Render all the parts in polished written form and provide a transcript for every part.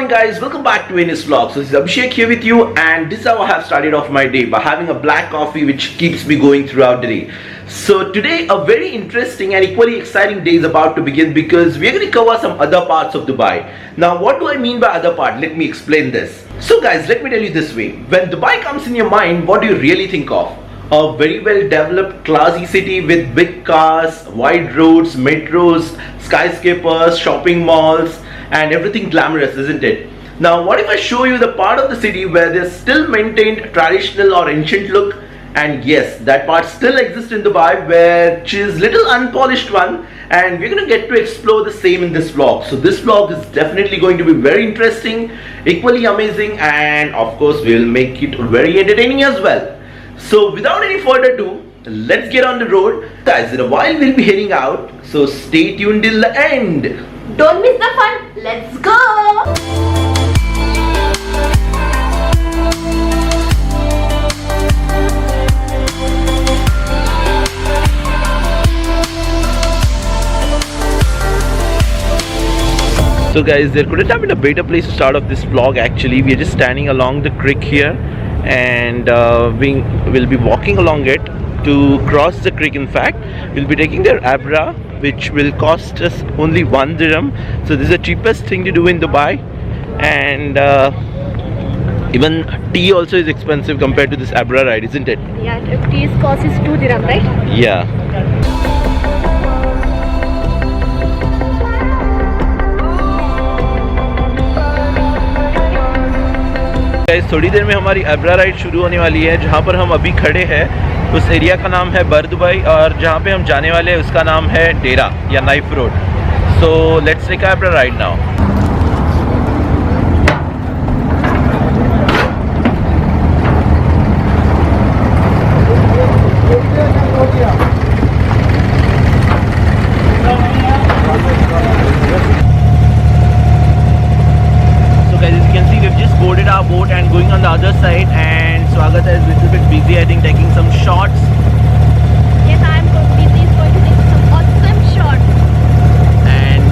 morning guys, welcome back to Venus Vlog. So this is Abhishek here with you, and this is how I have started off my day, by having a black coffee which keeps me going throughout the day. So today a very interesting and equally exciting day is about to begin, because we are going to cover some other parts of Dubai. Now what do I mean by other part? Let me explain this. So guys, let me tell you this way. When Dubai comes in your mind, what do you really think of? A very well developed classy city with big cars, wide roads, metros, skyscrapers, shopping malls, and everything glamorous, isn't it? Now what if I show you the part of the city where there's still maintained traditional or ancient look? And yes, that part still exists in Dubai, which is little unpolished one, and we're going to get to explore the same in this vlog. So this vlog is definitely going to be very interesting, equally amazing, and of course we'll make it very entertaining as well. So without any further ado, let's get on the road. Guys, in a while we'll be heading out, so stay tuned till the end. Don't miss the fun. Let's go. So guys, there couldn't have been a better place to start off this vlog. Actually, we are just standing along the creek here, and we will be walking along it. To cross the creek, in fact, we'll be taking their Abra, which will cost us only 1 dirham. So this is the cheapest thing to do in Dubai, and even tea also is expensive compared to this Abra ride, isn't it? Yeah, tea's cost is 2 dirham, right? Yeah. थोड़ी देर में हमारी अब्रा ride शुरू होने वाली है. जहाँ पर हम अभी खड़े हैं उस एरिया का नाम है बर दुबई, और जहाँ पे हम जाने वाले हैं उसका नाम है डेरा या Naif road. So let's take abra ride now. Boat and going on the other side, and Swagata is a little bit busy, I think, taking some shots. Yes, I am busy. He's going to take some awesome shots. And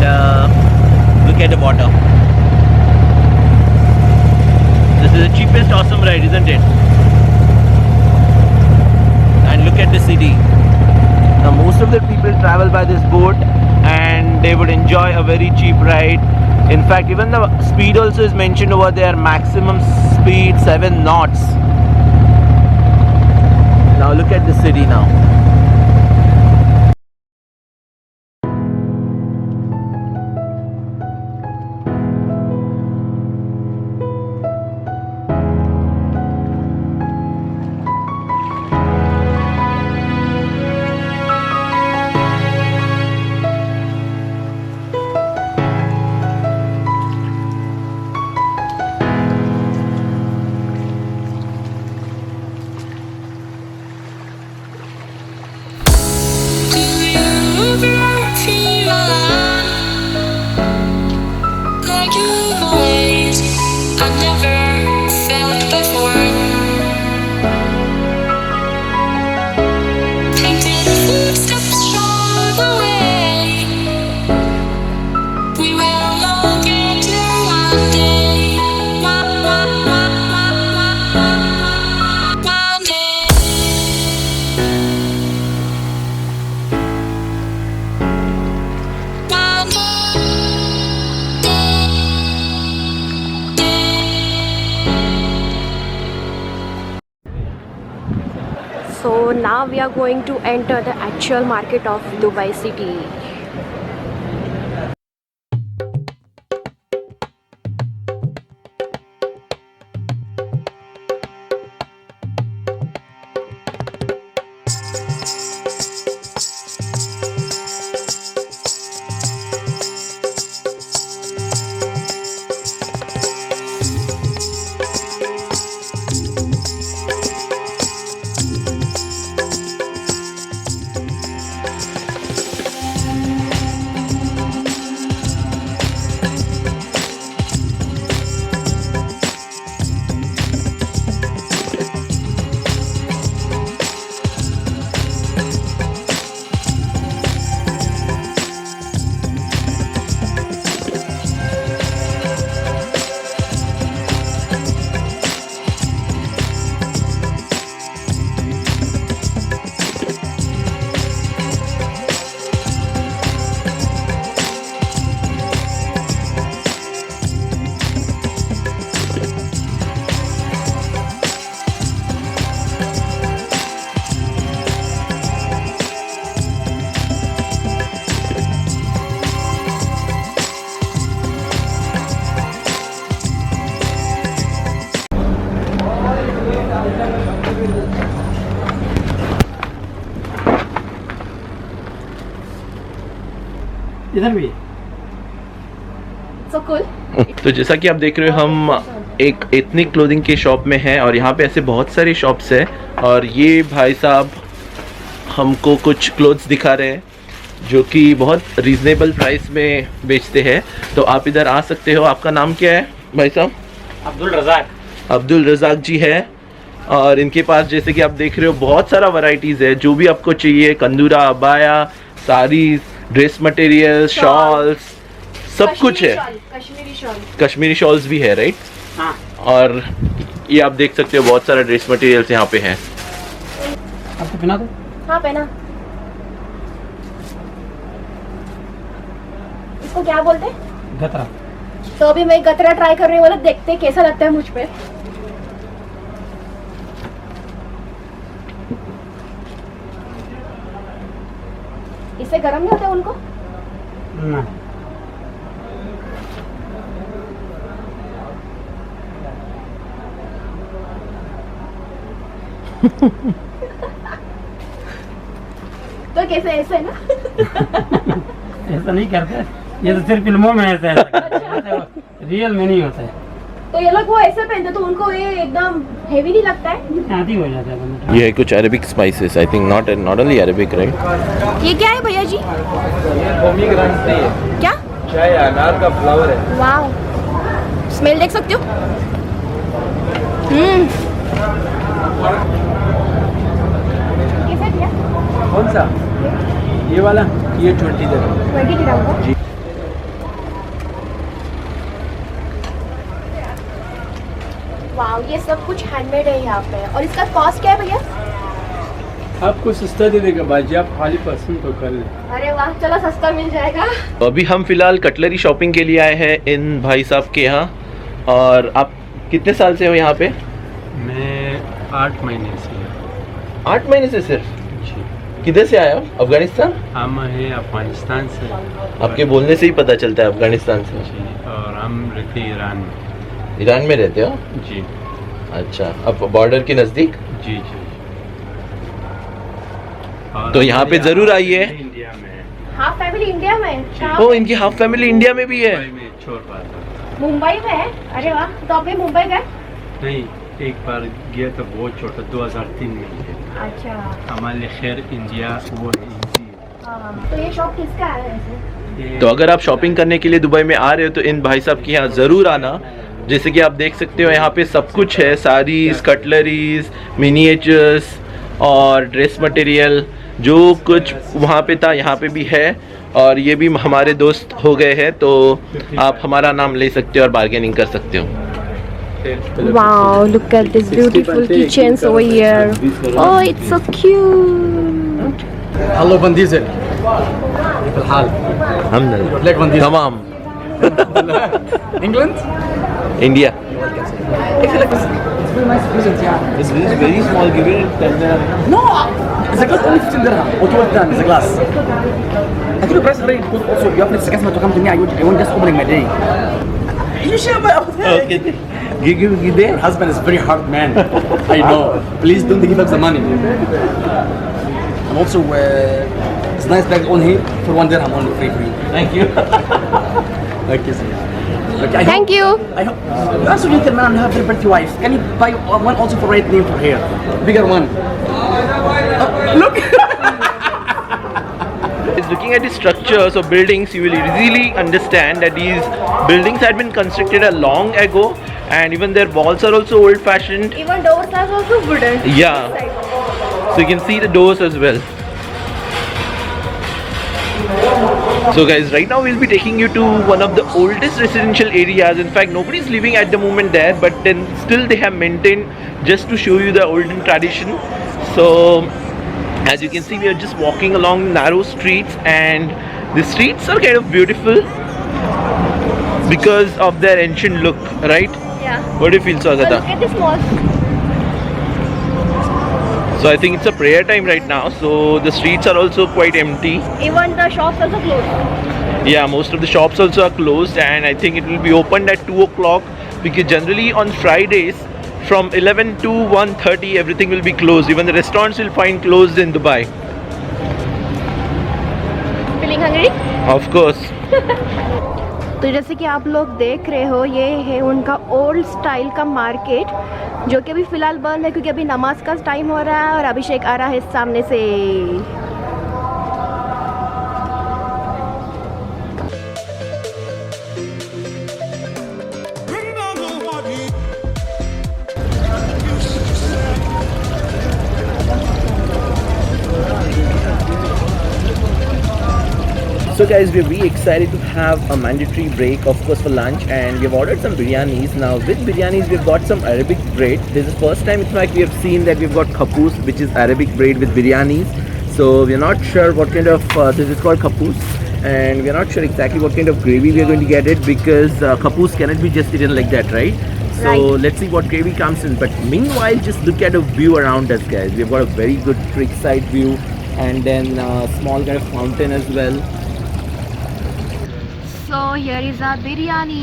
look at the water. This is the cheapest awesome ride, isn't it? And look at the city. Now most of the people travel by this boat, and they would enjoy a very cheap ride. In fact, even the speed also is mentioned over there, maximum speed 7 knots. Now look at the city now. So now we are going to enter the actual market of Dubai city. इधर भी So cool. तो जैसा कि आप देख रहे हो हम एक एथनिक क्लोथिंग के शॉप में हैं और यहाँ पे ऐसे बहुत सारी शॉप्स हैं और ये भाई साहब हमको कुछ क्लोथ्स दिखा रहे हैं जो कि बहुत रीजनेबल प्राइस में बेचते हैं। तो आप इधर आ सकते हो। आपका नाम क्या है भाई साहब? अब्दुल रज़ाक। अब्दुल रज़ाक जी है और इनके पास जैसे कि आप देख रहे हो बहुत सारा वैरायटीज़ है। जो भी आपको चाहिए, kandura, abaya, saris, dress material, shawls, सब कुछ है। कश्मीरी शॉल। कश्मीरी शॉल्स भी है, राइट? हाँ। और ये आप देख सकते हो बहुत सारा ड्रेस मटेरियल्स यहाँ पे हैं। आपको पहना दो। हाँ पहना। इसको क्या बोलते हैं? गतरा। तो अभी मैं गतरा ट्राई कर रही हूँ, देखते हैं कैसा लगता है मुझ पे। इससे गर्म नहीं होता उनको? ना। तो कैसे ऐसे है ना? ऐसा नहीं करते, ये तो सिर्फ फिल्मों में ऐसा है, रियल में नहीं होता है। तो ये लोग वो ऐसे पहनते तो उनको ये एकदम हेवी नहीं लगता है? आदि हो जाता है बंदा। ये है कुछ Arabic spices, I think not only Arabic, right? ये क्या है भैया जी? क्या? चाय अनार का फ्लावर है। वाव, स्मेल देख सकते हो? कैसे दिया? कौन सा? ये वाला? ये 20 dirham। 20 dirham का? जी। वाव, ये सब कुछ हैंडमेड है यहाँ पे। और इसका कॉस्ट क्या है भैया? आपको सस्ता दे देगा बाजी, आप खाली पसंद तो कर ले। अरे वाह, चलो सस्ता मिल जाएगा। तो अभी हम फिलहाल कटलरी शॉपिंग के लिए आए हैं इन भाई साहब के यहाँ। और आप कितने साल से हो यहाँ पे? मैं 8 महीने से। 8 महीने से सिर्फ? जी। किधर से आए हो? अफगानिस्तान? हम हैं अफगानिस्तान से। आपके बोलने से ही पता चलता है अफगानिस्तान से। जी, और हम रहते हैं ईरान में। ईरान में रहते हो? जी अच्छा, अब बॉर्डर के नज़दीक? जी जी। तो यहाँ पे जरूर आइए। इंडिया में है। हाफ फैमिली इंडिया में है? कहाँ ओ, पे? इनकी हाफ फैमिली इंडिया में भी है? मुंबई में छोड़ पाता। मुंबई में है? अरे वाह, तो आप भी मुंबई गए? नहीं, एक बार गया तो बहुत छोटा, 2003 में गया। अच्छा। हमारे खैर इंडिया वो है इजी। हाँ, तो ये शॉप किसका है वैसे? तो अगर आप शॉपिंग करने के लिए दुबई में आ रहे हो तो इन भाई साहब के यहाँ ज़रूर आना। जैसे कि आप देख सकते हो यहाँ पे सब कुछ है, साड़ीज, कटलरीज, मिनिएचर्स और ड्रेस मटेरियल। जो कुछ वहाँ पे था यहाँ पे भी है। और ये भी हमारे दोस्त हो गए हैं, तो आप हमारा नाम ले सकते हो और बार्गेनिंग कर सकते हो। Wow, look at this beautiful keychains over here. Oh, it's so cute. Hello Van Diesel. كيف الحال؟ ليك فان ديزل. तमाम England? India. I feel like it's very nice present, yeah. It's very small, give it 10 dirham. No, the glass only 15 dirham or 12 dirham the glass. I think the price is very good also. You have next customer to come to me. I want just opening my day. You share my Okay, give there. Your husband is very hard man. I know. Please don't give up the money. And also, it's nice bag on here for 1 dirham only free for you. Thank you. Thank you, sir. Okay, Thank you. I hope you also gentleman and have very pretty wife. Can you buy one also for right name for here? Bigger one. Look. Looking at the structures of buildings, you will easily understand that these buildings had been constructed a long ago, and even their walls are also old-fashioned. Even doors are also wooden. Yeah. So you can see the doors as well. So guys, right now we'll be taking you to one of the oldest residential areas. In fact, nobody's living at the moment there, but then still they have maintained just to show you the olden tradition. So as you can see, we are just walking along narrow streets, and the streets are kind of beautiful because of their ancient look, right? Yeah. What do you feel, So look Swagata? at this mosque. So I think it's a prayer time right now, so the streets are also quite empty. Even the shops also closed. Yeah, most of the shops also are closed, and I think it will be opened at 2 o'clock because generally on Fridays from 11 to 1:30 everything will be closed. Even the restaurants will find closed in Dubai. feeling hungry? Of course. तो जैसे कि आप लोग देख रहे हो, ये है उनका ओल्ड स्टाइल का मार्केट, जो कि अभी फ़िलहाल बंद है क्योंकि अभी नमाज का टाइम हो रहा है और अभिषेक आ रहा है सामने से। So guys, we're really excited to have a mandatory break, of course, for lunch, and we've ordered some biryanis. Now with biryanis, we've got some Arabic bread. This is the first time in fact we have seen that we've got khapoos, which is Arabic bread with biryanis. So we're not sure what kind of, this is called khapoos, and we're not sure exactly what kind of gravy we're going to get it, because khapoos cannot be just eaten like that, right? So Right. let's see what gravy comes in. But meanwhile, just look at the view around us, guys. We've got a very good creekside view, and then small kind of fountain as well. So here is our biryani.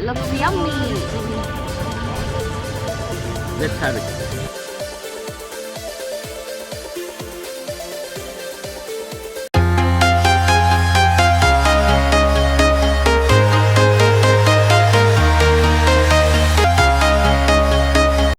Looks yummy. Let's have it.